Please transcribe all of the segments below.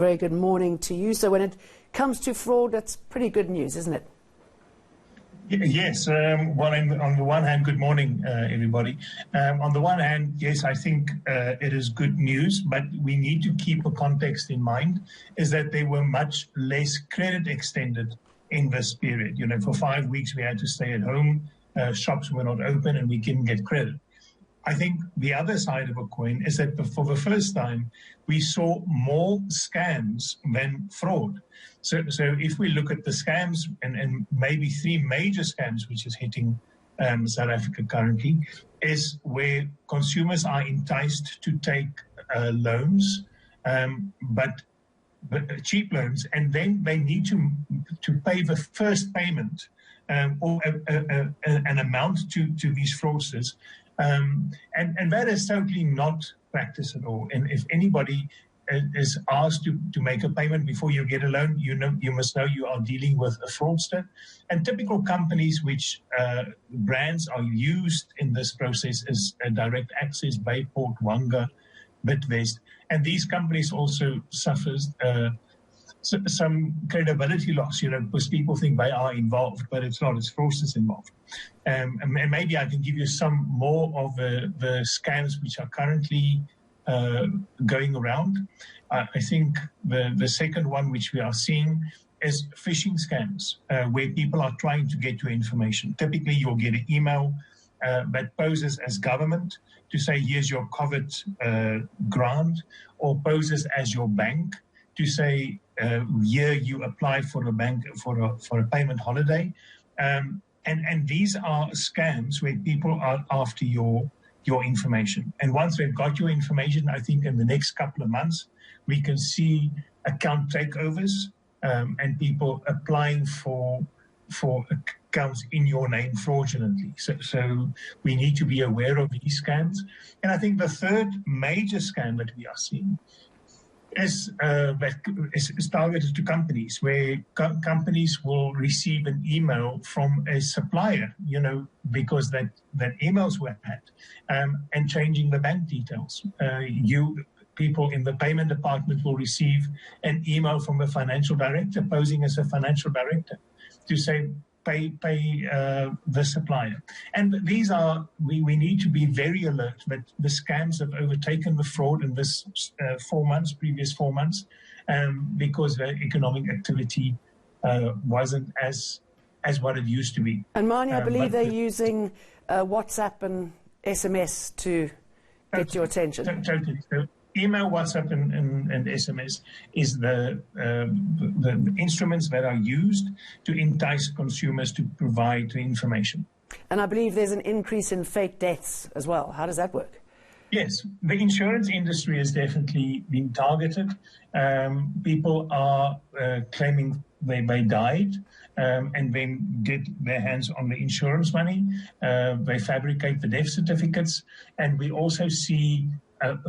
Very good morning to you. So when it comes to fraud, that's pretty good news, isn't it? Yes. Well, on the one hand, good morning, everybody. On the one hand, yes, I think it is good news, but we need to keep a context in mind, is that there were much less credit extended in this period. You know, for 5 weeks we had to stay at home, shops were not open, and we couldn't get credit. I think the other side of a coin is that for the first time, we saw more scams than fraud. So if we look at the scams and maybe three major scams which is hitting South Africa currently, is where consumers are enticed to take loans, but cheap loans, and then they need to pay the first payment or an amount to these fraudsters. And that is totally not practice at all. And if anybody is asked to make a payment before you get a loan, you must know you are dealing with a fraudster. And typical companies which brands are used in this process is Direct Access, Bayport, Wanga, Bidvest. And these companies also suffer some credibility loss, because people think they are involved, but it's not, it's fraudsters involved. And maybe I can give you some more of the scams which are currently going around. I think the second one which we are seeing is phishing scams, where people are trying to get your information. Typically, you'll get an email that poses as government to say, here's your COVID grant, or poses as your bank to say, here you apply for a payment holiday. And these are scams where people are after your information. And once they've got your information, I think in the next couple of months, we can see account takeovers and people applying for accounts in your name fraudulently. So we need to be aware of these scams. And I think the third major scam that we are seeing is targeted to companies, where companies will receive an email from a supplier, because that emails were hacked, and changing the bank details. People in the payment department will receive an email from a financial director posing as a financial director to say, pay the supplier. And these are, we need to be very alert that the scams have overtaken the fraud in this previous 4 months, because the economic activity wasn't as what it used to be. And Mani, I believe they're using WhatsApp and SMS to get your attention. Totally. So email, WhatsApp, and SMS is the instruments that are used to entice consumers to provide the information. And I believe there's an increase in fake deaths as well. How does that work? Yes, the insurance industry has definitely been targeted. People are claiming they died and then get their hands on the insurance money. They fabricate the death certificates. And we also see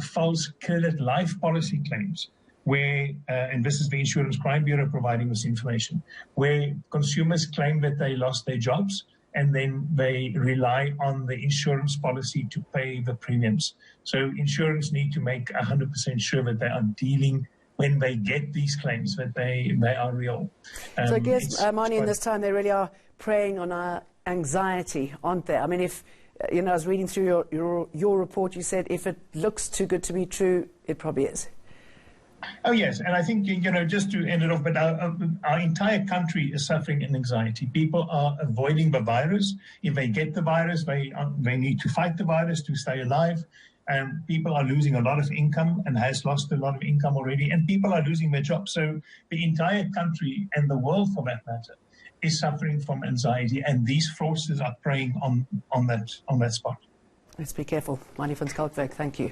false credit life policy claims where, and this is the Insurance Crime Bureau providing this information, where consumers claim that they lost their jobs and then they rely on the insurance policy to pay the premiums. So insurance need to make 100% sure that they are dealing, when they get these claims, that they are real. So I guess, Mani, in this time, they really are preying on our anxiety, aren't they? I mean, if I was reading through your report, you said if it looks too good to be true, it probably is. Oh, yes. And I think, just to end it off, but our entire country is suffering in anxiety. People are avoiding the virus. If they get the virus, they need to fight the virus to stay alive. And people are losing a lot of income and has lost a lot of income already. And people are losing their jobs. So the entire country, and the world for that matter, is suffering from anxiety, and these fraudsters are preying on that spot. Let's be careful. Mani van Schalkwyk, thank you.